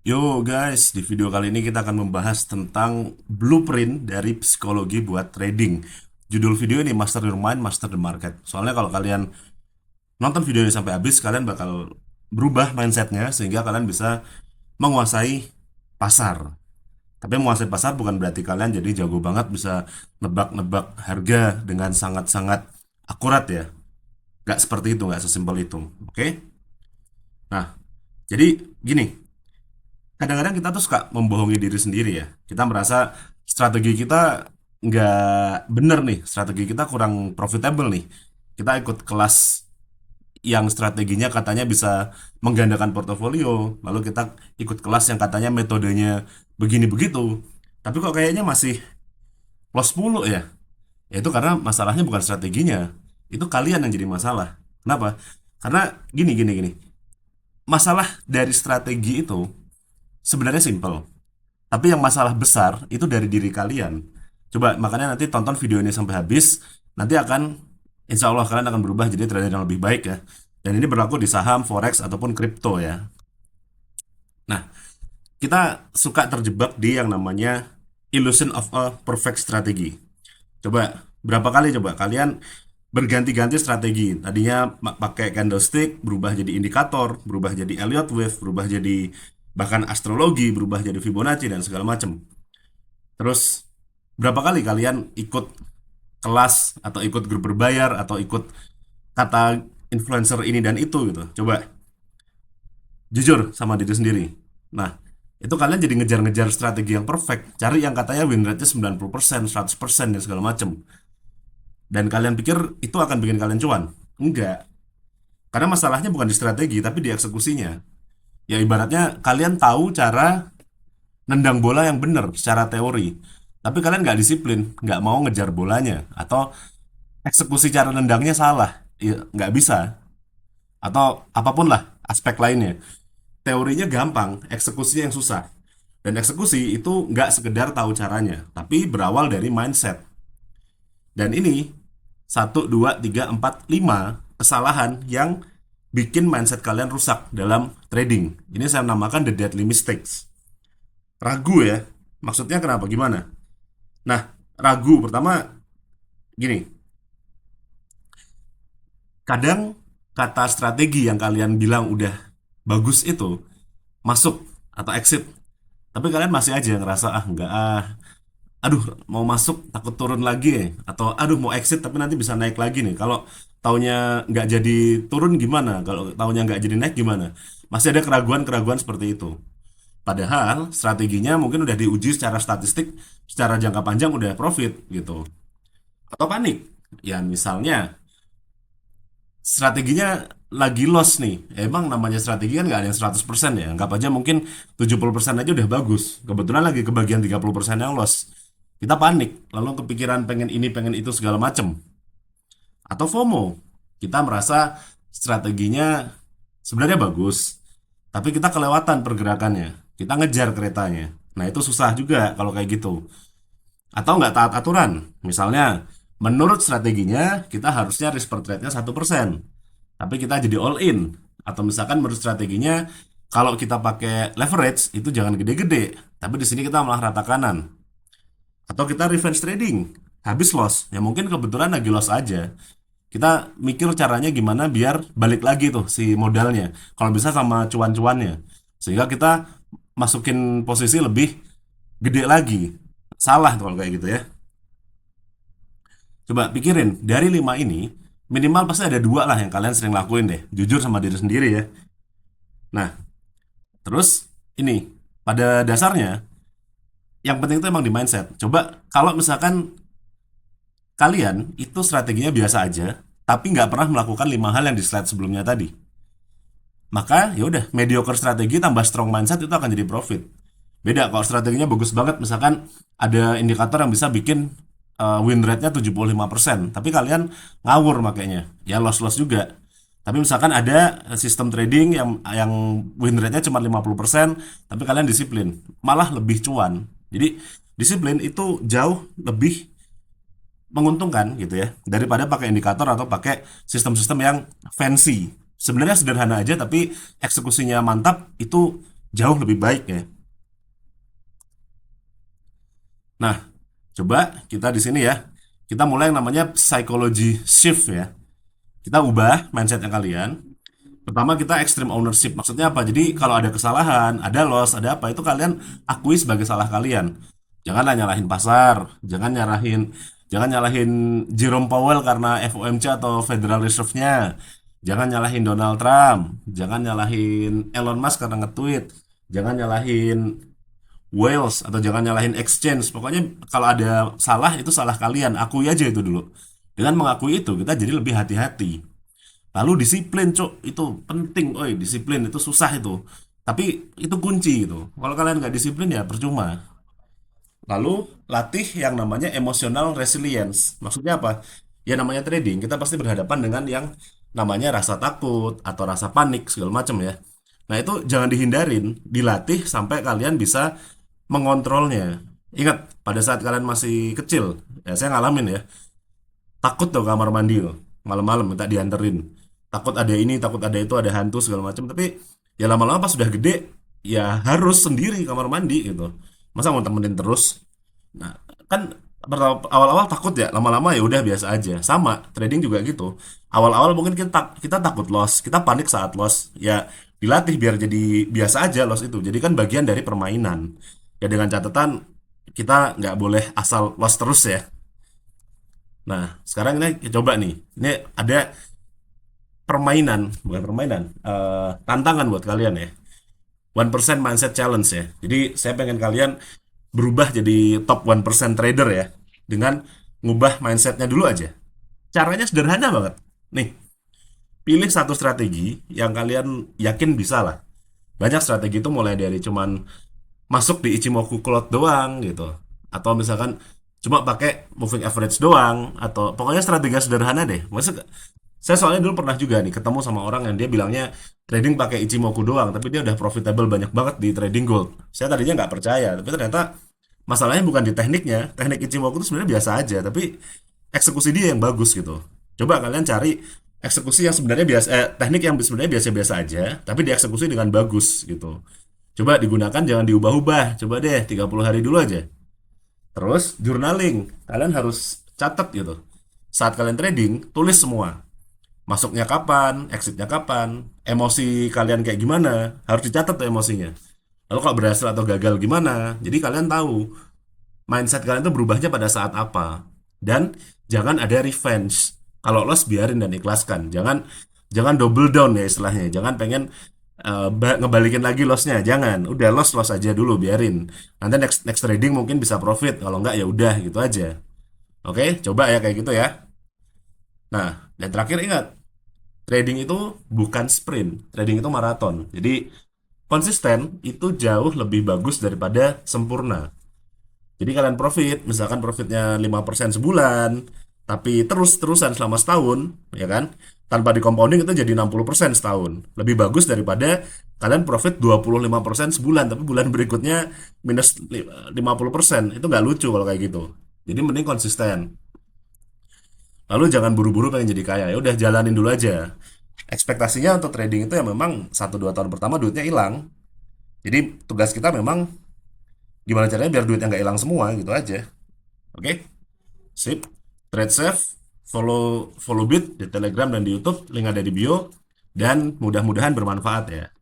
Yo guys, di video kali ini kita akan membahas tentang blueprint dari psikologi buat trading. Judul video ini Master Your Mind, Master the Market. Soalnya kalau kalian nonton video ini sampai habis, kalian bakal berubah mindsetnya sehingga kalian bisa menguasai pasar. Tapi menguasai pasar bukan berarti kalian jadi jago banget bisa nebak-nebak harga dengan sangat-sangat akurat ya. Gak seperti itu, gak sesimpel itu. Oke? Nah, jadi gini. Kadang-kadang kita tuh suka membohongi diri sendiri ya. Kita merasa strategi kita nggak bener nih, strategi kita kurang profitable nih. Kita ikut kelas yang strateginya katanya bisa menggandakan portofolio, lalu kita ikut kelas yang katanya metodenya begini begitu. Tapi kok kayaknya masih loss mulu ya? Ya itu karena masalahnya bukan strateginya, itu kalian yang jadi masalah. Kenapa? Karena gini gini gini. Masalah dari strategi itu sebenarnya simple. Tapi yang masalah besar itu dari diri kalian. Coba makanya nanti tonton video ini sampai habis. Nanti akan insya Allah kalian akan berubah jadi trader yang lebih baik ya. Dan ini berlaku di saham, forex ataupun kripto ya. Nah, kita suka terjebak di yang namanya illusion of a perfect strategy. Coba berapa kali coba kalian berganti-ganti strategi. Tadinya pakai candlestick, berubah jadi indikator, berubah jadi Elliott wave, berubah jadi bahkan astrologi, berubah jadi Fibonacci dan segala macam. Terus berapa kali kalian ikut kelas atau ikut grup berbayar atau ikut kata influencer ini dan itu gitu. Coba jujur sama diri sendiri. Nah, itu kalian jadi ngejar-ngejar strategi yang perfect, cari yang katanya win rate-nya 90%, 100% dan segala macam. Dan kalian pikir itu akan bikin kalian cuan? Enggak. Karena masalahnya bukan di strategi, tapi di eksekusinya. Ya ibaratnya kalian tahu cara nendang bola yang benar secara teori. Tapi kalian nggak disiplin, nggak mau ngejar bolanya. Atau eksekusi cara nendangnya salah. Ya, nggak bisa. Atau apapun lah aspek lainnya. Teorinya gampang, eksekusinya yang susah. Dan eksekusi itu nggak sekedar tahu caranya, tapi berawal dari mindset. Dan ini satu, 2, 3, 4, 5 kesalahan yang bikin mindset kalian rusak dalam trading. Ini saya namakan the deadly mistakes. Ragu ya, maksudnya kenapa? Gimana? Nah, ragu pertama gini, kadang kata strategi yang kalian bilang udah bagus itu masuk atau exit, tapi kalian masih aja ngerasa ah enggak ah, aduh mau masuk takut turun lagi ya. Atau aduh mau exit tapi nanti bisa naik lagi nih. Kalau taunya nggak jadi turun gimana? Kalau taunya nggak jadi naik gimana? Masih ada keraguan-keraguan seperti itu. Padahal strateginya mungkin udah diuji secara statistik, secara jangka panjang udah profit gitu. Atau panik. Ya misalnya strateginya lagi loss nih. Emang namanya strategi kan nggak ada yang 100% ya. Anggap aja mungkin 70% aja udah bagus. Kebetulan lagi kebagian 30% yang loss. Kita panik, lalu kepikiran pengen ini, pengen itu segala macem. Atau FOMO. Kita merasa strateginya sebenarnya bagus, tapi kita kelewatan pergerakannya. Kita ngejar keretanya. Nah, itu susah juga kalau kayak gitu. Atau nggak taat aturan. Misalnya, menurut strateginya, kita harusnya risk per trade-nya 1%. Tapi kita jadi all in. Atau misalkan menurut strateginya, kalau kita pakai leverage, itu jangan gede-gede. Tapi di sini kita malah rata kanan. Atau kita revenge trading, habis loss. Ya mungkin kebetulan lagi loss aja. Kita mikir caranya gimana biar balik lagi tuh si modalnya. Kalau bisa sama cuan-cuannya. Sehingga kita masukin posisi lebih gede lagi. Salah tuh kalau kayak gitu ya. Coba pikirin, dari 5 ini, minimal pasti ada dua lah yang kalian sering lakuin deh. Jujur sama diri sendiri ya. Nah, terus ini, pada dasarnya, yang penting itu emang di mindset. Coba kalau misalkan kalian itu strateginya biasa aja, tapi nggak pernah melakukan 5 hal yang di slide sebelumnya tadi. Maka ya udah mediocre strategi tambah strong mindset itu akan jadi profit. Beda kalau strateginya bagus banget, misalkan ada indikator yang bisa bikin win rate-nya 75%, tapi kalian ngawur makanya. Ya loss-loss juga. Tapi misalkan ada sistem trading yang win rate-nya cuma 50%, tapi kalian disiplin, malah lebih cuan. Jadi disiplin itu jauh lebih menguntungkan gitu ya daripada pakai indikator atau pakai sistem-sistem yang fancy. Sebenarnya sederhana aja tapi eksekusinya mantap itu jauh lebih baik ya. Nah, coba kita di sini ya. Kita mulai yang namanya psychology shift ya. Kita ubah mindsetnya kalian. Pertama kita extreme ownership. Maksudnya apa? Jadi kalau ada kesalahan, ada loss, ada apa, itu kalian akui sebagai salah kalian. Janganlah nyalahin pasar, jangan nyalahin Jerome Powell karena FOMC atau Federal Reserve-nya. Jangan nyalahin Donald Trump, jangan nyalahin Elon Musk karena nge-tweet, jangan nyalahin Wales atau jangan nyalahin exchange. Pokoknya kalau ada salah itu salah kalian, akui aja itu dulu. Dengan mengakui itu kita jadi lebih hati-hati. Lalu disiplin, cok, itu penting. Oi, disiplin itu susah itu. Tapi itu kunci gitu. Kalau kalian nggak disiplin ya percuma. Lalu latih yang namanya emotional resilience. Maksudnya apa? Ya namanya trading, kita pasti berhadapan dengan yang namanya rasa takut atau rasa panik segala macam ya. Nah, itu jangan dihindarin, dilatih sampai kalian bisa mengontrolnya. Ingat, pada saat kalian masih kecil, ya saya ngalamin ya, takut tuh kamar mandi loh, malam-malam minta dianterin. Takut ada ini, takut ada itu, ada hantu segala macam. Tapi ya lama-lama pas sudah gede, ya harus sendiri kamar mandi gitu. Masa mau temenin terus? Nah, kan awal-awal takut ya, lama-lama ya udah biasa aja. Sama, trading juga gitu. Awal-awal mungkin kita takut loss, kita panik saat loss. Ya dilatih biar jadi biasa aja loss itu. Jadi kan bagian dari permainan. Ya dengan catatan kita nggak boleh asal loss terus ya. Nah, sekarang ini coba nih. Ini ada permainan, bukan permainan, tantangan buat kalian ya. 1% Mindset Challenge ya. Jadi saya pengen kalian berubah jadi top 1% trader ya. Dengan ngubah mindsetnya dulu aja. Caranya sederhana banget. Nih, pilih satu strategi yang kalian yakin bisa lah. Banyak strategi itu mulai dari cuman masuk di Ichimoku Cloud doang gitu. Atau misalkan cuma pakai moving average doang. Atau pokoknya strategi sederhana deh. Saya soalnya dulu pernah juga nih ketemu sama orang yang dia bilangnya trading pakai Ichimoku doang, tapi dia udah profitable banyak banget di trading gold. Saya tadinya nggak percaya, tapi ternyata masalahnya bukan di tekniknya. Teknik Ichimoku itu sebenarnya biasa aja, tapi eksekusi dia yang bagus gitu. Coba kalian cari eksekusi yang sebenarnya biasa, teknik yang sebenarnya biasa-biasa aja, tapi dieksekusi dengan bagus gitu. Coba digunakan, jangan diubah-ubah. Coba deh 30 hari dulu aja. Terus journaling, kalian harus catat gitu. Saat kalian trading, tulis semua. Masuknya kapan, exitnya kapan, emosi kalian kayak gimana, harus dicatat tuh emosinya. Lalu kalau berhasil atau gagal gimana, jadi kalian tahu mindset kalian tuh berubahnya pada saat apa. Dan jangan ada revenge. Kalau loss biarin dan ikhlaskan. Jangan jangan double down ya istilahnya. Jangan pengen ngebalikin lagi lossnya. Jangan. Udah loss loss aja dulu biarin. Nanti next next trading mungkin bisa profit. Kalau enggak ya udah gitu aja. Oke, coba ya kayak gitu ya. Nah, dan terakhir ingat, trading itu bukan sprint, trading itu maraton. Jadi konsisten itu jauh lebih bagus daripada sempurna. Jadi kalian profit, misalkan profitnya 5% sebulan, tapi terus-terusan selama setahun, ya kan? Tanpa di compounding itu jadi 60% setahun. Lebih bagus daripada kalian profit 25% sebulan, tapi bulan berikutnya minus 50%. Itu nggak lucu kalau kayak gitu. Jadi mending konsisten. Lalu jangan buru-buru pengen jadi kaya. Ya udah jalanin dulu aja. Ekspektasinya untuk trading itu ya memang 1-2 tahun pertama duitnya hilang. Jadi tugas kita memang gimana caranya biar duitnya nggak hilang semua gitu aja. Oke, sip. Trade safe, follow follow Bit di Telegram dan di YouTube, link ada di bio. Dan mudah-mudahan bermanfaat ya.